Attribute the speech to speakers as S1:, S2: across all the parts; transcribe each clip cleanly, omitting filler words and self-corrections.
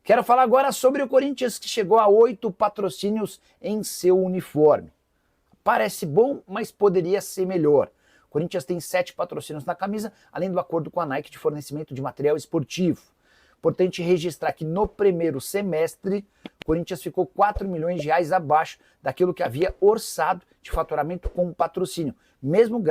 S1: Quero falar agora sobre o Corinthians, que chegou a 8 patrocínios em seu uniforme. Parece bom, mas poderia ser melhor. O Corinthians tem 7 patrocínios na camisa, além do acordo com a Nike de fornecimento de material esportivo. Importante registrar que no primeiro semestre, o Corinthians ficou 4 milhões de reais abaixo daquilo que havia orçado de faturamento com patrocínio, mesmo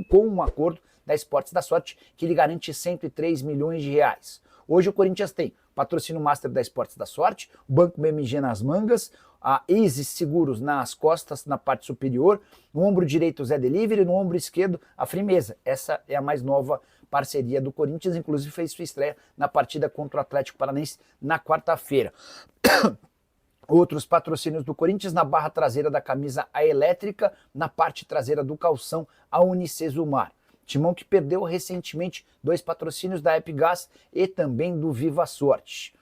S1: com um acordo da Esportes da Sorte, que lhe garante 103 milhões de reais. Hoje o Corinthians tem patrocínio master da Esportes da Sorte, o Banco BMG nas mangas, a Easy Seguros nas costas, na parte superior, no ombro direito o Zé Delivery, no ombro esquerdo a Frimeza. Essa é a mais nova parceria do Corinthians, inclusive fez sua estreia na partida contra o Atlético Paranaense na quarta-feira. Outros patrocínios do Corinthians: na barra traseira da camisa a Elétrica, na parte traseira do calção a Unicesumar. Timão que perdeu recentemente 2 patrocínios da Epigás e também do Viva Sorte.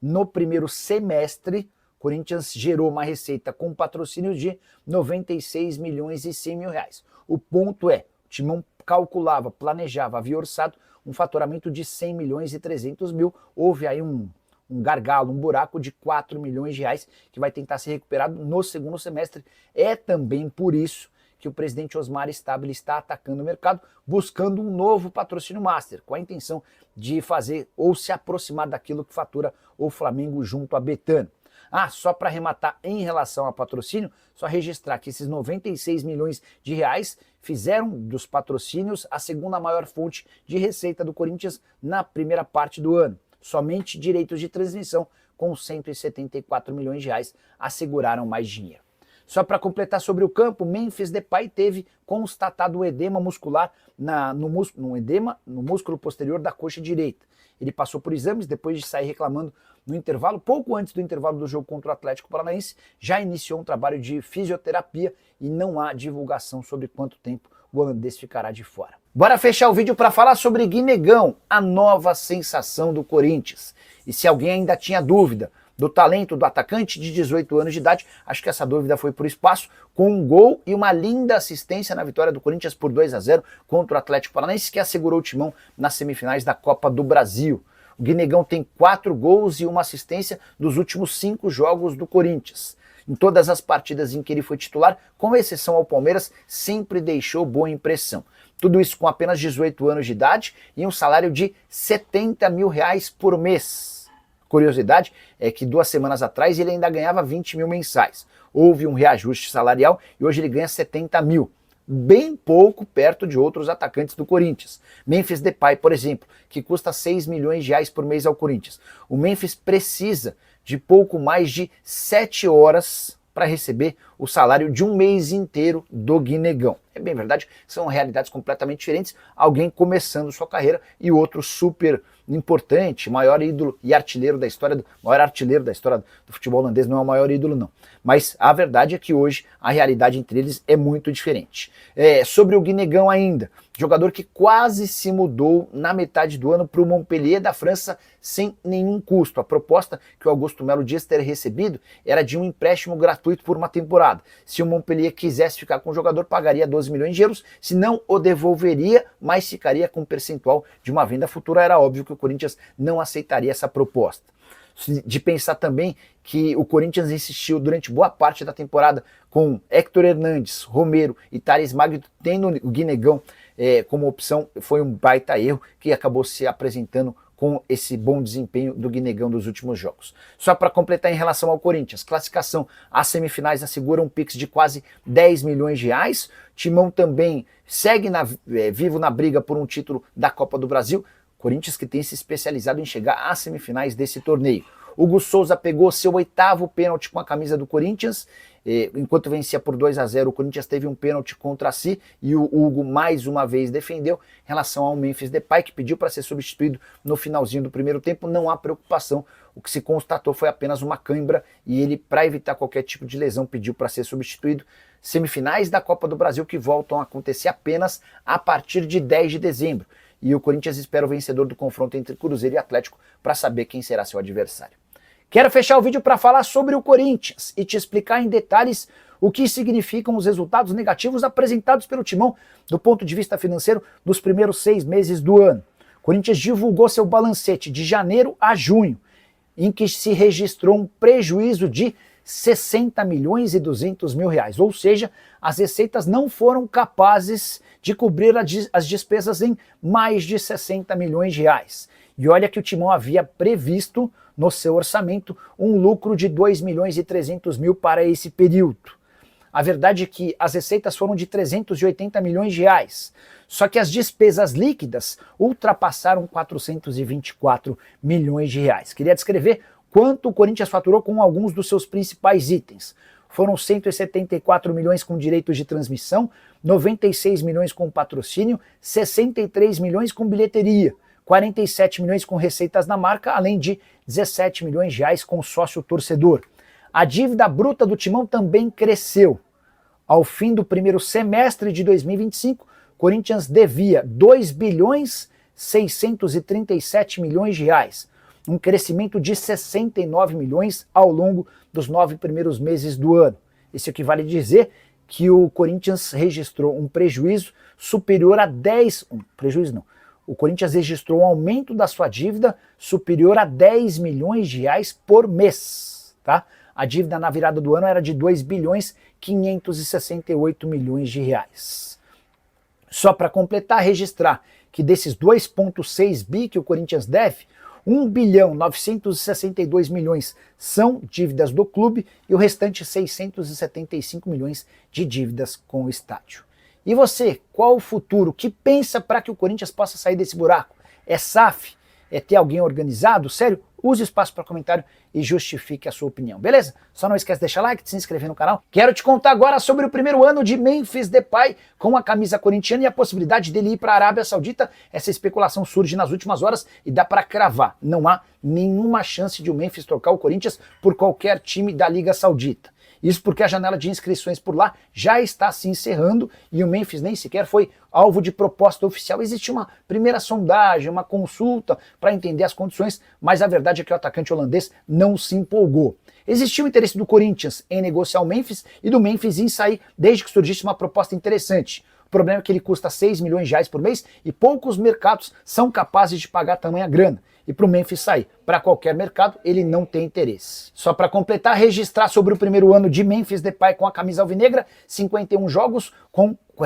S1: No primeiro semestre, Corinthians gerou uma receita com patrocínio de 96 milhões e 100 mil reais. O ponto é, o Timão calculava, planejava, havia orçado um faturamento de 100 milhões e 300 mil. Houve aí um gargalo, um buraco de 4 milhões de reais que vai tentar ser recuperado no segundo semestre. É também por isso que o presidente Osmar Stabile está atacando o mercado, buscando um novo patrocínio master, com a intenção de fazer ou se aproximar daquilo que fatura o Flamengo junto a Betano. Só para arrematar em relação a patrocínio, só registrar que esses 96 milhões de reais fizeram dos patrocínios a segunda maior fonte de receita do Corinthians na primeira parte do ano. Somente direitos de transmissão, com 174 milhões de reais, asseguraram mais dinheiro. Só para completar sobre o campo, Memphis Depay teve constatado edema muscular no músculo posterior da coxa direita. Ele passou por exames depois de sair reclamando no intervalo, pouco antes do intervalo do jogo contra o Atlético Paranaense, já iniciou um trabalho de fisioterapia e não há divulgação sobre quanto tempo o holandês ficará de fora. Bora fechar o vídeo para falar sobre Guinegão, a nova sensação do Corinthians. E se alguém ainda tinha dúvida do talento do atacante de 18 anos de idade, acho que essa dúvida foi por espaço, com um gol e uma linda assistência na vitória do Corinthians por 2-0 contra o Atlético Paranaense, que assegurou o Timão nas semifinais da Copa do Brasil. O Guinegão tem 4 gols e uma assistência dos últimos 5 jogos do Corinthians. Em todas as partidas em que ele foi titular, com exceção ao Palmeiras, sempre deixou boa impressão. Tudo isso com apenas 18 anos de idade e um salário de 70 mil reais por mês. Curiosidade é que 2 semanas atrás ele ainda ganhava 20 mil mensais. Houve um reajuste salarial e hoje ele ganha 70 mil. Bem pouco perto de outros atacantes do Corinthians. Memphis Depay, por exemplo, que custa 6 milhões de reais por mês ao Corinthians. O Memphis precisa de pouco mais de 7 horas para receber o salário de um mês inteiro do Guinegão. É bem verdade, são realidades completamente diferentes. Alguém começando sua carreira e outro super importante, maior ídolo e artilheiro da história, maior artilheiro da história do futebol holandês, não é o maior ídolo não. Mas a verdade é que hoje a realidade entre eles é muito diferente. Sobre o Guinegão ainda, jogador que quase se mudou na metade do ano para o Montpellier da França sem nenhum custo. A proposta que o Augusto Melo diz ter recebido era de um empréstimo gratuito por uma temporada. Se o Montpellier quisesse ficar com o jogador, pagaria 12 milhões de euros, se não o devolveria, mas ficaria com um percentual de uma venda futura. Era óbvio que o Corinthians não aceitaria essa proposta. De pensar também que o Corinthians insistiu durante boa parte da temporada com Héctor Hernandes, Romero e Thales Magno, tendo o Guinegão como opção, foi um baita erro que acabou se apresentando com esse bom desempenho do Guinegão dos últimos jogos. Só para completar em relação ao Corinthians, classificação às semifinais assegura um Pix de quase 10 milhões de reais. Timão também segue vivo na briga por um título da Copa do Brasil. Corinthians que tem se especializado em chegar às semifinais desse torneio. Hugo Souza pegou seu 8º pênalti com a camisa do Corinthians. Enquanto vencia por 2-0, o Corinthians teve um pênalti contra si e o Hugo mais uma vez defendeu. Em relação ao Memphis Depay, que pediu para ser substituído no finalzinho do primeiro tempo, não há preocupação. O que se constatou foi apenas uma cãibra e ele, para evitar qualquer tipo de lesão, pediu para ser substituído. Semifinais da Copa do Brasil que voltam a acontecer apenas a partir de 10 de dezembro. E o Corinthians espera o vencedor do confronto entre Cruzeiro e Atlético para saber quem será seu adversário. Quero fechar o vídeo para falar sobre o Corinthians e te explicar em detalhes o que significam os resultados negativos apresentados pelo Timão do ponto de vista financeiro dos primeiros 6 meses do ano. O Corinthians divulgou seu balancete de janeiro a junho. em que se registrou um prejuízo de 60 milhões e 200 mil reais, ou seja, as receitas não foram capazes de cobrir as despesas em mais de 60 milhões de reais. E olha que o Timão havia previsto no seu orçamento um lucro de 2 milhões e 300 mil para esse período. A verdade é que as receitas foram de 380 milhões de reais, só que as despesas líquidas ultrapassaram 424 milhões de reais. Queria descrever quanto o Corinthians faturou com alguns dos seus principais itens. Foram 174 milhões com direitos de transmissão, 96 milhões com patrocínio, 63 milhões com bilheteria, 47 milhões com receitas da marca, além de 17 milhões de reais com sócio torcedor. A dívida bruta do Timão também cresceu. Ao fim do primeiro semestre de 2025, Corinthians devia 2 bilhões 637 milhões de reais, um crescimento de 69 milhões ao longo dos 9 primeiros meses do ano. Isso equivale a dizer que o Corinthians registrou um prejuízo superior a 10... Prejuízo não. O Corinthians registrou um aumento da sua dívida superior a 10 milhões de reais por mês, tá? A dívida na virada do ano era de 2 bilhões 568 milhões de reais. Só para completar, registrar que desses 2,6 bi que o Corinthians deve, 1 bilhão 962 milhões são dívidas do clube e o restante 675 milhões de dívidas com o estádio. E você, qual o futuro? O que pensa para que o Corinthians possa sair desse buraco? É SAF? É ter alguém organizado? Sério? Use o espaço para comentário e justifique a sua opinião, beleza? Só não esquece de deixar like, de se inscrever no canal. Quero te contar agora sobre o primeiro ano de Memphis Depay com a camisa corintiana e a possibilidade dele ir para a Arábia Saudita. Essa especulação surge nas últimas horas e dá para cravar. Não há nenhuma chance de o Memphis trocar o Corinthians por qualquer time da Liga Saudita. Isso porque a janela de inscrições por lá já está se encerrando e o Memphis nem sequer foi alvo de proposta oficial. Existe uma primeira sondagem, uma consulta para entender as condições, mas a verdade é que o atacante holandês não se empolgou. Existiu o interesse do Corinthians em negociar o Memphis e do Memphis em sair desde que surgisse uma proposta interessante. O problema é que ele custa 6 milhões de reais por mês e poucos mercados são capazes de pagar tamanha grana. E para o Memphis sair para qualquer mercado, ele não tem interesse. Só para completar, registrar sobre o primeiro ano de Memphis Depay com a camisa alvinegra, 51 jogos,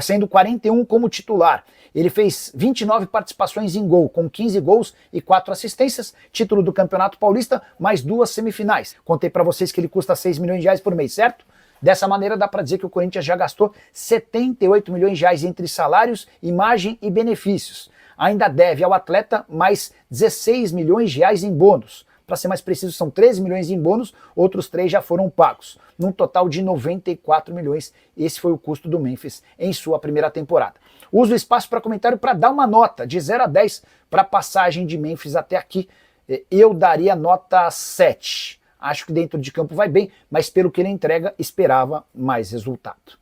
S1: sendo 41 como titular. Ele fez 29 participações em gol, com 15 gols e 4 assistências, título do Campeonato Paulista, mais 2 semifinais. Contei para vocês que ele custa 6 milhões de reais por mês, certo? Dessa maneira dá para dizer que o Corinthians já gastou 78 milhões de reais entre salários, imagem e benefícios. Ainda deve ao atleta mais 16 milhões de reais em bônus. Para ser mais preciso, são 13 milhões em bônus, outros 3 já foram pagos. Num total de 94 milhões, esse foi o custo do Memphis em sua primeira temporada. Uso o espaço para comentário para dar uma nota de 0 a 10 para a passagem de Memphis até aqui. Eu daria nota 7. Acho que dentro de campo vai bem, mas pelo que ele entrega, esperava mais resultado.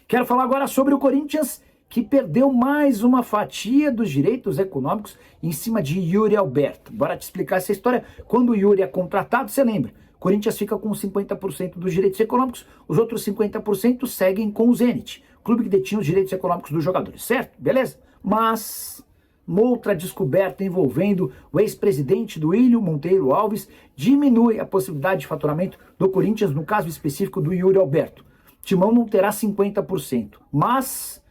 S1: Quero falar agora sobre o Corinthians, que perdeu mais uma fatia dos direitos econômicos em cima de Yuri Alberto. Bora te explicar essa história. Quando o Yuri é contratado, você lembra, o Corinthians fica com 50% dos direitos econômicos, os outros 50% seguem com o Zenit, clube que detinha os direitos econômicos dos jogadores, certo? Beleza? Mas uma outra descoberta envolvendo o ex-presidente do Duílio Monteiro Alves diminui a possibilidade de faturamento do Corinthians, no caso específico do Yuri Alberto. Timão não terá 50%, mas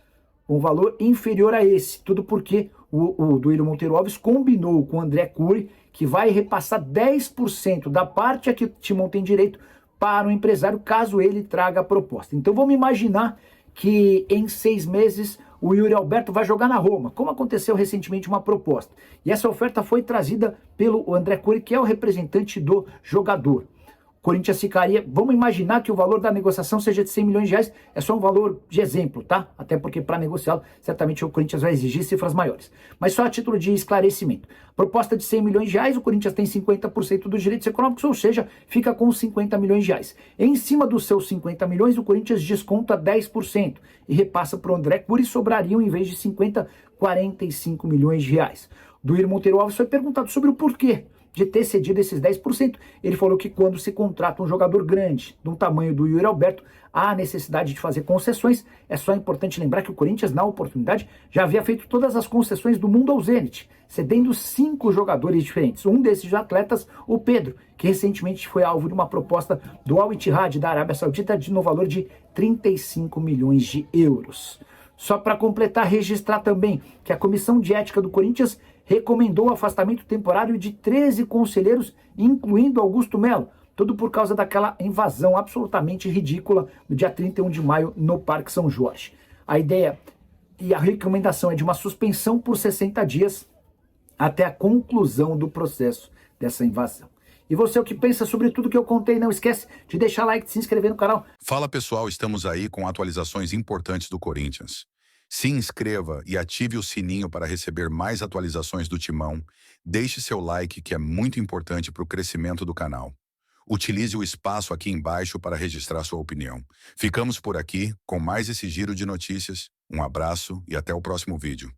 S1: um valor inferior a esse, tudo porque o Duílio Monteiro Alves combinou com o André Cury que vai repassar 10% da parte a que o Timão tem direito para o empresário, caso ele traga a proposta. Então vamos imaginar que em 6 meses o Yuri Alberto vai jogar na Roma, como aconteceu recentemente uma proposta. E essa oferta foi trazida pelo André Cury, que é o representante do jogador. O Corinthians ficaria, vamos imaginar que o valor da negociação seja de 100 milhões de reais, é só um valor de exemplo, tá? Até porque para negociá-lo, certamente o Corinthians vai exigir cifras maiores. Mas só a título de esclarecimento. Proposta de 100 milhões de reais, o Corinthians tem 50% dos direitos econômicos, ou seja, fica com 50 milhões de reais. Em cima dos seus 50 milhões, o Corinthians desconta 10% e repassa para o André Cury, sobrariam, em vez de 50, 45 milhões de reais. Duílio Monteiro Alves foi perguntado sobre o porquê de ter cedido esses 10%. Ele falou que quando se contrata um jogador grande, do tamanho do Yuri Alberto, há necessidade de fazer concessões. É só importante lembrar que o Corinthians, na oportunidade, já havia feito todas as concessões do mundo ao Zenit, cedendo 5 jogadores diferentes. Um desses atletas, o Pedro, que recentemente foi alvo de uma proposta do Al Ittihad da Arábia Saudita no valor de 35 milhões de euros. Só para completar, registrar também que a Comissão de Ética do Corinthians recomendou o afastamento temporário de 13 conselheiros, incluindo Augusto Melo, tudo por causa daquela invasão absolutamente ridícula no dia 31 de maio no Parque São Jorge. A ideia e a recomendação é de uma suspensão por 60 dias até a conclusão do processo dessa invasão. E você, o que pensa sobre tudo que eu contei? Não esquece de deixar like, de se inscrever no canal.
S2: Fala pessoal, estamos aí com atualizações importantes do Corinthians. Se inscreva e ative o sininho para receber mais atualizações do Timão. Deixe seu like, que é muito importante para o crescimento do canal. Utilize o espaço aqui embaixo para registrar sua opinião. Ficamos por aqui com mais esse giro de notícias. Um abraço e até o próximo vídeo.